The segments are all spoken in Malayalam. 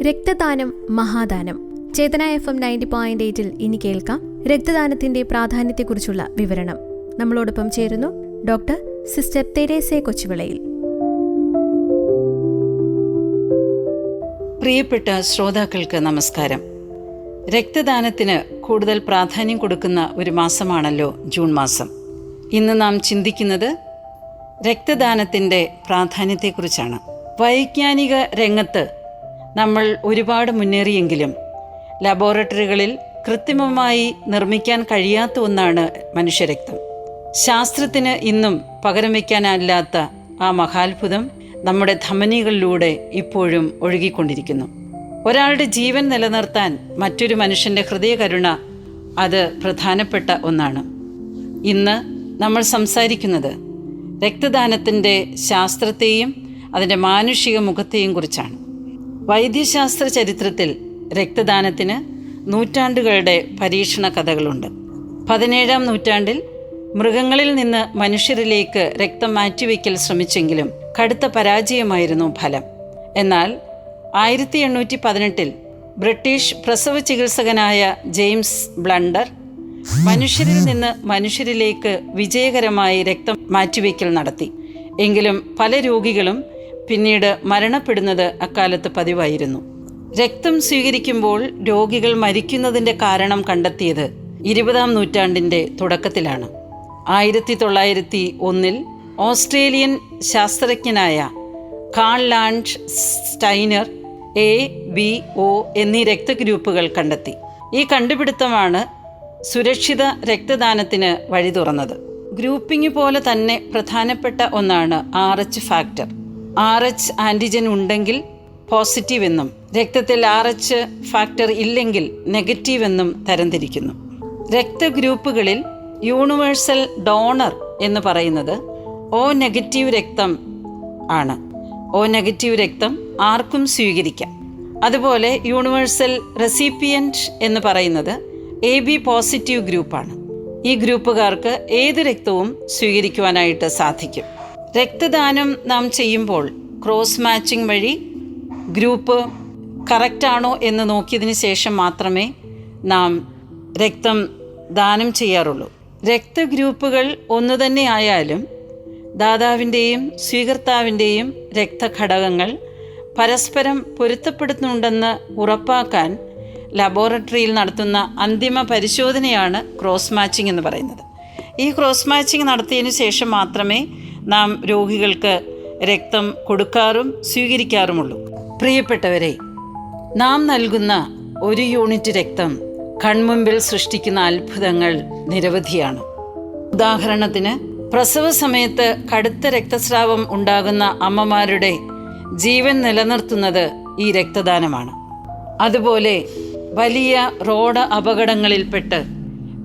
രക്തദാനം മഹാദാനം. ചേതന FM 90.8 ഇനി കേൾക്കാം രക്തദാനത്തിന്റെ പ്രാധാന്യത്തെക്കുറിച്ചുള്ള വിവരണം. നമ്മളോടൊപ്പം ചേരുന്നു ഡോക്ടർ സിസ്റ്റർ തെരേസെ കൊച്ചുവിളയിൽ. പ്രിയപ്പെട്ട ശ്രോതാക്കൾക്ക് നമസ്കാരം. രക്തദാനത്തിന് കൂടുതൽ പ്രാധാന്യം കൊടുക്കുന്ന ഒരു മാസമാണല്ലോ ജൂൺ മാസം. ഇന്ന് നാം ചിന്തിക്കുന്നത് രക്തദാനത്തിൻ്റെ പ്രാധാന്യത്തെക്കുറിച്ചാണ്. വൈജ്ഞാനിക രംഗത്ത് നമ്മൾ ഒരുപാട് മുന്നേറിയെങ്കിലും ലബോറട്ടറികളിൽ കൃത്രിമമായി നിർമ്മിക്കാൻ കഴിയാത്ത ഒന്നാണ് മനുഷ്യരക്തം. ശാസ്ത്രത്തിന് ഇന്നും പകരം വയ്ക്കാനില്ലാത്ത ആ മഹാത്ഭുതം നമ്മുടെ ധമനികളിലൂടെ ഇപ്പോഴും ഒഴുകിക്കൊണ്ടിരിക്കുന്നു. ഒരാളുടെ ജീവൻ നിലനിർത്താൻ മറ്റൊരു മനുഷ്യൻ്റെ ഹൃദയകരുണ അത് പ്രധാനപ്പെട്ട ഒന്നാണ്. ഇന്ന് നമ്മൾ സംസാരിക്കുന്നത് രക്തദാനത്തിൻ്റെ ശാസ്ത്രത്തെയും അതിൻ്റെ മാനുഷിക മുഖത്തെയും കുറിച്ചാണ്. വൈദ്യശാസ്ത്ര ചരിത്രത്തിൽ രക്തദാനത്തിന് നൂറ്റാണ്ടുകളുടെ പരീക്ഷണ കഥകളുണ്ട്. 17-ാം നൂറ്റാണ്ടിൽ മൃഗങ്ങളിൽ നിന്ന് മനുഷ്യരിലേക്ക് രക്തം മാറ്റിവെക്കൽ ശ്രമിച്ചെങ്കിലും കടുത്ത പരാജയമായിരുന്നു ഫലം. എന്നാൽ 1818 ബ്രിട്ടീഷ് പ്രസവ ചികിത്സകനായ ജെയിംസ് ബ്ലണ്ടർ മനുഷ്യരിൽ നിന്ന് മനുഷ്യരിലേക്ക് വിജയകരമായി രക്തം മാറ്റിവെക്കൽ നടത്തി. എങ്കിലും പല രോഗികളും പിന്നീട് മരണപ്പെടുന്നത് അക്കാലത്ത് പതിവായിരുന്നു. രക്തം സ്വീകരിക്കുമ്പോൾ രോഗികൾ മരിക്കുന്നതിൻ്റെ കാരണം കണ്ടെത്തിയത് 20-ാം നൂറ്റാണ്ടിൻ്റെ തുടക്കത്തിലാണ്. 1901 ഓസ്ട്രേലിയൻ ശാസ്ത്രജ്ഞനായ കാൾ ലാൻഡ് സ്റ്റൈനർ ABO എന്നീ രക്തഗ്രൂപ്പുകൾ കണ്ടെത്തി. ഈ കണ്ടുപിടുത്തമാണ് സുരക്ഷിത രക്തദാനത്തിന് വഴി തുറന്നത്. ഗ്രൂപ്പിംഗ് പോലെ തന്നെ പ്രധാനപ്പെട്ട ഒന്നാണ് RH ഫാക്ടർ. RH ആൻറ്റിജൻ ഉണ്ടെങ്കിൽ പോസിറ്റീവ് എന്നും രക്തത്തിൽ RH ഫാക്ടർ ഇല്ലെങ്കിൽ നെഗറ്റീവ് എന്നും തരംതിരിക്കുന്നു. രക്തഗ്രൂപ്പുകളിൽ യൂണിവേഴ്സൽ ഡോണർ എന്ന് പറയുന്നത് O നെഗറ്റീവ് രക്തം ആണ്. O നെഗറ്റീവ് രക്തം ആർക്കും സ്വീകരിക്കാം. അതുപോലെ യൂണിവേഴ്സൽ റെസിപ്പിയൻറ്റ് എന്ന് പറയുന്നത് AB പോസിറ്റീവ് ഗ്രൂപ്പാണ്. ഈ ഗ്രൂപ്പുകാർക്ക് ഏത് രക്തവും സ്വീകരിക്കുവാനായിട്ട് സാധിക്കും. രക്തദാനം നാം ചെയ്യുമ്പോൾ ക്രോസ് മാച്ചിങ് വഴി ഗ്രൂപ്പ് കറക്റ്റാണോ എന്ന് നോക്കിയതിന് ശേഷം മാത്രമേ നാം രക്തം ദാനം ചെയ്യാറുള്ളൂ. രക്തഗ്രൂപ്പുകൾ ഒന്നു തന്നെ ആയാലും ദാതാവിൻ്റെയും സ്വീകർത്താവിൻ്റെയും രക്തഘടകങ്ങൾ പരസ്പരം പൊരുത്തപ്പെടുന്നുണ്ടെന്ന് ഉറപ്പാക്കാൻ ലബോറട്ടറിയിൽ നടത്തുന്ന അന്തിമ പരിശോധനയാണ് ക്രോസ് മാച്ചിങ് എന്ന് പറയുന്നത്. ഈ ക്രോസ് മാച്ചിങ് നടത്തിയതിന് ശേഷം മാത്രമേ നാം രോഗികൾക്ക് രക്തം കൊടുക്കാറും സ്വീകരിക്കാറുമുള്ളൂ. പ്രിയപ്പെട്ടവരെ, നാം നൽകുന്ന ഒരു യൂണിറ്റ് രക്തം കൺമുമ്പിൽ സൃഷ്ടിക്കുന്ന അത്ഭുതങ്ങൾ നിരവധിയാണ്. ഉദാഹരണത്തിന്, പ്രസവ സമയത്ത് കടുത്ത രക്തസ്രാവം ഉണ്ടാകുന്ന അമ്മമാരുടെ ജീവൻ നിലനിർത്തുന്നത് ഈ രക്തദാനമാണ്. അതുപോലെ വലിയ റോഡ് അപകടങ്ങളിൽപ്പെട്ട്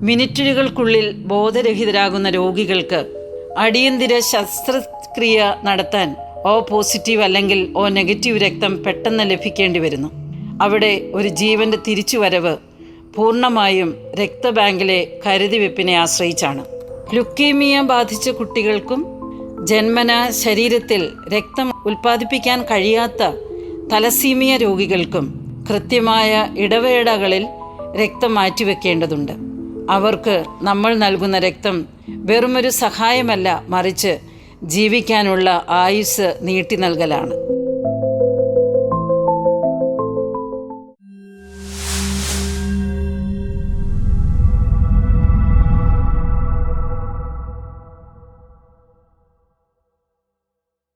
മിനിറ്റുകൾക്കുള്ളിൽ ബോധരഹിതരാകുന്ന രോഗികൾക്ക് അടിയന്തര ശസ്ത്രക്രിയ നടത്താൻ O പോസിറ്റീവ് അല്ലെങ്കിൽ O നെഗറ്റീവ് രക്തം പെട്ടെന്ന് ലഭിക്കേണ്ടി വരുന്നു. അവിടെ ഒരു ജീവൻ്റെ തിരിച്ചുവരവ് പൂർണ്ണമായും രക്തബാങ്കിലെ കരുതിവെപ്പിനെ ആശ്രയിച്ചാണ്. ലുക്കീമിയ ബാധിച്ച കുട്ടികൾക്കും ജന്മന ശരീരത്തിൽ രക്തം ഉൽപ്പാദിപ്പിക്കാൻ കഴിയാത്ത തലസീമിയ രോഗികൾക്കും കൃത്യമായ ഇടവേളകളിൽ രക്തം മാറ്റിവെക്കേണ്ടതുണ്ട്. അവർക്ക് നമ്മൾ നൽകുന്ന രക്തം വെറുമൊരു സഹായമല്ല, മറിച്ച് ജീവിക്കാനുള്ള ആയുസ്സ് നീട്ടി നൽകലാണ്.